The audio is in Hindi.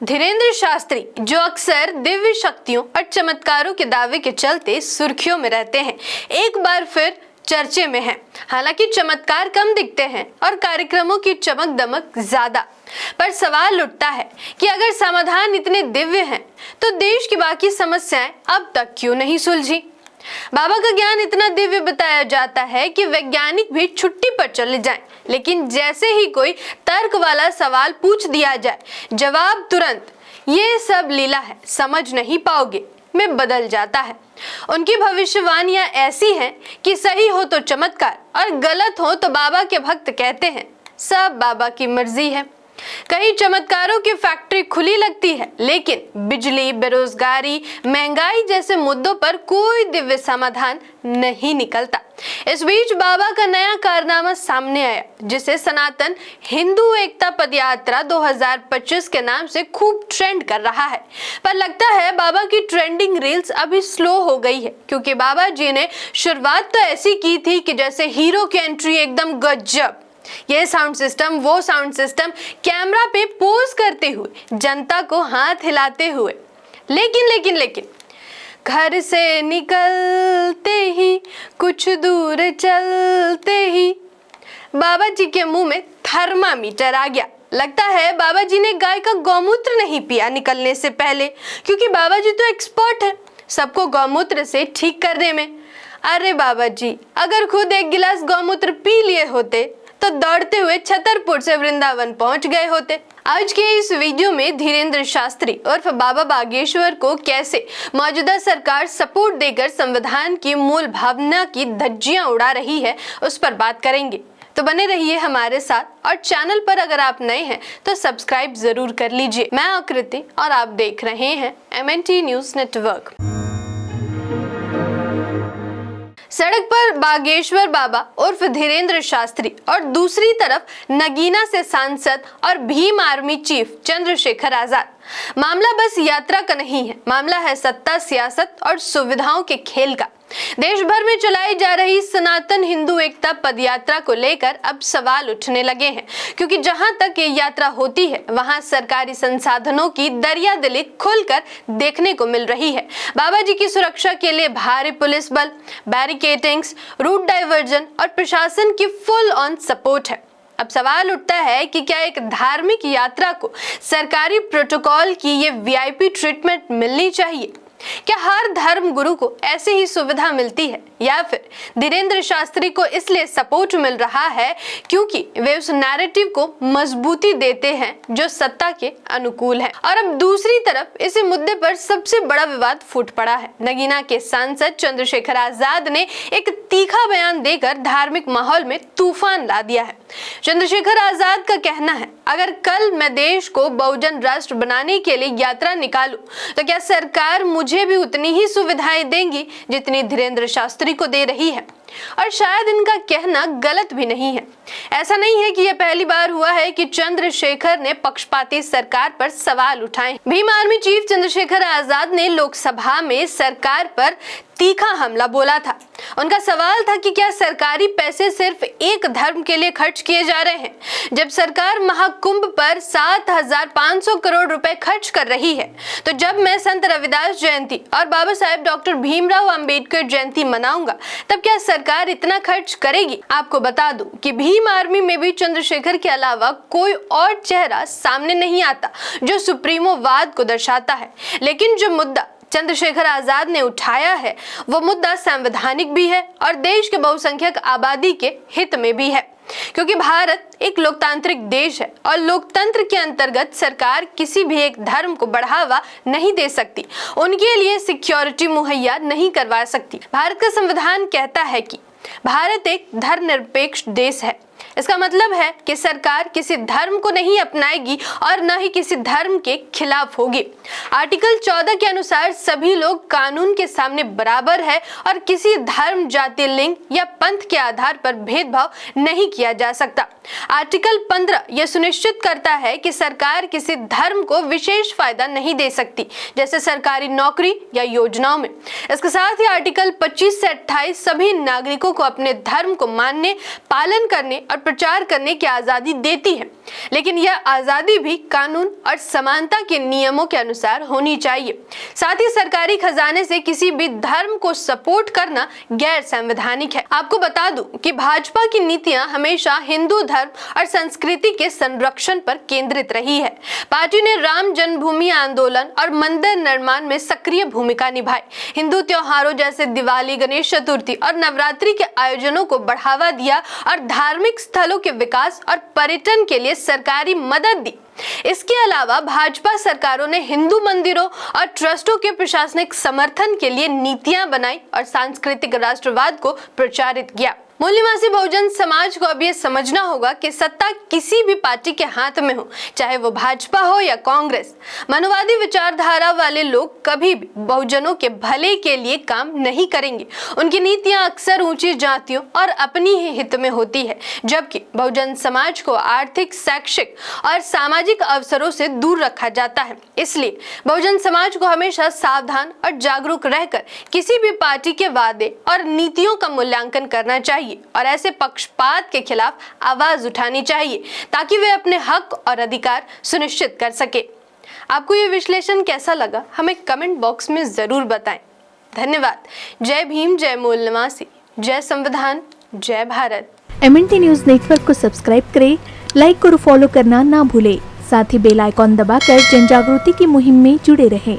धीरेन्द्र शास्त्री, जो अक्सर दिव्य शक्तियों और चमत्कारों के दावे के चलते सुर्खियों में रहते हैं, एक बार फिर चर्चे में हैं। हालांकि चमत्कार कम दिखते हैं और कार्यक्रमों की चमक दमक ज्यादा, पर सवाल उठता है कि अगर समाधान इतने दिव्य हैं, तो देश की बाकी समस्याएं अब तक क्यों नहीं सुलझी। बाबा का ज्ञान इतना दिव्य बताया जाता है कि वैज्ञानिक भी छुट्टी पर चले जाएं, लेकिन जैसे ही कोई तर्क वाला सवाल पूछ दिया जाए, जवाब तुरंत "ये सब लीला है, समझ नहीं पाओगे" में बदल जाता है। उनकी भविष्यवाणियां ऐसी हैं कि सही हो तो चमत्कार और गलत हो तो बाबा के भक्त कहते हैं सब बाबा की मर्जी है। कई चमत्कारों की फैक्ट्री खुली लगती है, लेकिन बिजली, बेरोजगारी, महंगाई जैसे मुद्दों पर कोई दिव्य समाधान नहीं निकलता। इस बीच बाबा का नया कारनामा सामने आया, जिसे सनातन हिंदू एकता पदयात्रा 2025 के नाम से खूब ट्रेंड कर रहा है। पर लगता है बाबा की ट्रेंडिंग रील्स अभी स्लो हो गई है, क्योंकि बाबा जी ने शुरुआत तो ऐसी की थी कि जैसे हीरो की एंट्री एकदम गजब, ये साउंड सिस्टम, वो साउंड सिस्टम, कैमरा पे पोज करते हुए, जनता को हाथ हिलाते हुए। लेकिन घर से निकलते ही, कुछ दूर चलते ही बाबा जी के मुंह में थर्मामीटर आ गया। लगता है बाबा जी ने गाय का गौमूत्र नहीं पिया निकलने से पहले, क्योंकि बाबा जी तो एक्सपर्ट है सबको गौमूत्र से ठीक करने में। अरे बाबा जी, अगर खुद एक गिलास गौमूत्र पी लिए होते तो दौड़ते हुए छतरपुर से वृंदावन पहुंच गए होते। आज के इस वीडियो में धीरेन्द्र शास्त्री उर्फ बाबा बागेश्वर को कैसे मौजूदा सरकार सपोर्ट देकर संविधान की मूल भावना की धज्जियां उड़ा रही है, उस पर बात करेंगे। तो बने रहिए हमारे साथ, और चैनल पर अगर आप नए हैं तो सब्सक्राइब जरूर कर लीजिए। मैं आकृति और आप देख रहे हैं MNT न्यूज नेटवर्क। सड़क पर बागेश्वर बाबा उर्फ धीरेन्द्र शास्त्री और दूसरी तरफ नगीना से सांसद और भीम आर्मी चीफ चंद्रशेखर आजाद। मामला बस यात्रा का नहीं है, मामला है सत्ता, सियासत और सुविधाओं के खेल का। देश भर में चलाई जा रही सनातन हिंदू एकता पदयात्रा को लेकर अब सवाल उठने लगे हैं, क्योंकि जहां तक ये यात्रा होती है, वहां सरकारी संसाधनों की दरियादिली खुलकर देखने को मिल रही है। बाबा जी की सुरक्षा के लिए भारी पुलिस बल, बैरिकेडिंग्स, रूट डाइवर्जन और प्रशासन की फुल ऑन सपोर्ट है। अब सवाल उठता है कि क्या एक धार्मिक यात्रा को सरकारी प्रोटोकॉल की ये VIP ट्रीटमेंट मिलनी चाहिए? क्या हर धर्म गुरु को ऐसे ही सुविधा मिलती है, या फिर धीरेन्द्र शास्त्री को इसलिए सपोर्ट मिल रहा है क्योंकि वे उस नैरेटिव को मजबूती देते हैं जो सत्ता के अनुकूल है? और अब दूसरी तरफ इसी मुद्दे पर सबसे बड़ा विवाद फूट पड़ा है। नगीना के सांसद चंद्रशेखर आजाद ने एक तीखा बयान देकर धार्मिक माहौल में तूफान ला दिया है। चंद्रशेखर आजाद का कहना है, अगर कल मैं देश को बहुजन राष्ट्र बनाने के लिए यात्रा निकालूं, तो क्या सरकार मुझे भी उतनी ही सुविधाएं देंगी जितनी धीरेन्द्र शास्त्री को दे रही है? और शायद इनका कहना गलत भी नहीं है। ऐसा नहीं है कि यह पहली बार हुआ है कि चंद्रशेखर ने पक्षपाती सरकार पर सवाल उठाए। भीम आर्मी चीफ चंद्रशेखर आजाद ने लोकसभा में सरकार पर तीखा हमला बोला था। उनका सवाल था कि क्या सरकारी पैसे सिर्फ एक धर्म के लिए खर्च किए जा रहे हैं, जब सरकार महाकुंभ पर 7,500 करोड़ रुपए खर्च कर रही है। तो जब मैं संत रविदास जयंती और बाबा साहेब डॉक्टर भीमराव अंबेडकर जयंती मनाऊंगा, तब क्या सरकार इतना खर्च करेगी? आपको बता दूं कि भीम आर्मी में भी चंद्रशेखर के अलावा कोई और चेहरा सामने नहीं आता जो सुप्रीमो वाद को दर्शाता है। लेकिन जो मुद्दा चंद्रशेखर आजाद ने उठाया है, वो मुद्दा संवैधानिक भी है और देश के बहुसंख्यक आबादी के हित में भी है, क्योंकि भारत एक लोकतांत्रिक देश है और लोकतंत्र के अंतर्गत सरकार किसी भी एक धर्म को बढ़ावा नहीं दे सकती, उनके लिए सिक्योरिटी मुहैया नहीं करवा सकती। भारत का संविधान कहता है कि भारत एक धर्मनिरपेक्ष देश है। इसका मतलब है कि सरकार किसी धर्म को नहीं अपनाएगी और न ही किसी धर्म के खिलाफ होगी। आर्टिकल 14 के अनुसार सभी लोग कानून के सामने बराबर है और किसी धर्म, जाति, लिंग या पंथ के आधार पर भेदभाव नहीं किया जा सकता। आर्टिकल 15 यह सुनिश्चित करता है कि सरकार किसी धर्म को विशेष फायदा नहीं दे सकती, जैसे सरकारी नौकरी या योजनाओं में। इसके साथ ही आर्टिकल 25 से 28 सभी नागरिकों को अपने धर्म को मानने, पालन करने और प्रचार करने की आजादी देती है, लेकिन यह आजादी भी कानून और समानता के नियमों के अनुसार होनी चाहिए। साथ ही सरकारी खजाने से किसी भी धर्म को सपोर्ट करना गैर संवैधानिक है। आपको बता दूं कि भाजपा की नीतियां हमेशा हिंदू धर्म और संस्कृति के संरक्षण पर केंद्रित रही है। पार्टी ने राम जन्मभूमि आंदोलन और मंदिर निर्माण में सक्रिय भूमिका निभाई। हिंदू त्योहारों जैसे दिवाली, गणेश चतुर्थी और नवरात्रि के आयोजनों को बढ़ावा दिया और धार्मिक स्थलों के विकास और पर्यटन के लिए सरकारी मदद दी। इसके अलावा भाजपा सरकारों ने हिंदू मंदिरों और ट्रस्टों के प्रशासनिक समर्थन के लिए नीतियां बनाई और सांस्कृतिक राष्ट्रवाद को प्रचारित किया। मूल निवासी बहुजन समाज को अब ये समझना होगा कि सत्ता किसी भी पार्टी के हाथ में हो, चाहे वो भाजपा हो या कांग्रेस। मनुवादी विचारधारा वाले लोग कभी भी बहुजनों के भले के लिए काम नहीं करेंगे। उनकी नीतियां अक्सर ऊंची जातियों और अपनी ही हित में होती है, जबकि बहुजन समाज को आर्थिक, शैक्षिक और सामाजिक अवसरों से दूर रखा जाता है। इसलिए बहुजन समाज को हमेशा सावधान और जागरूक रहकर किसी भी पार्टी के वादे और नीतियों का मूल्यांकन करना चाहिए और ऐसे पक्षपात के खिलाफ आवाज उठानी चाहिए, ताकि वे अपने हक और अधिकार सुनिश्चित कर सके। आपको ये विश्लेषण कैसा लगा, हमें कमेंट बॉक्स में जरूर बताएं। धन्यवाद। जय भीम, जय मूल निवासी, जय संविधान, जय भारत। MNT न्यूज नेटवर्क को सब्सक्राइब करें, लाइक और फॉलो करना ना भूलें। साथ ही बेल आइकॉन दबाकर जन जागृति की मुहिम में जुड़े रहें।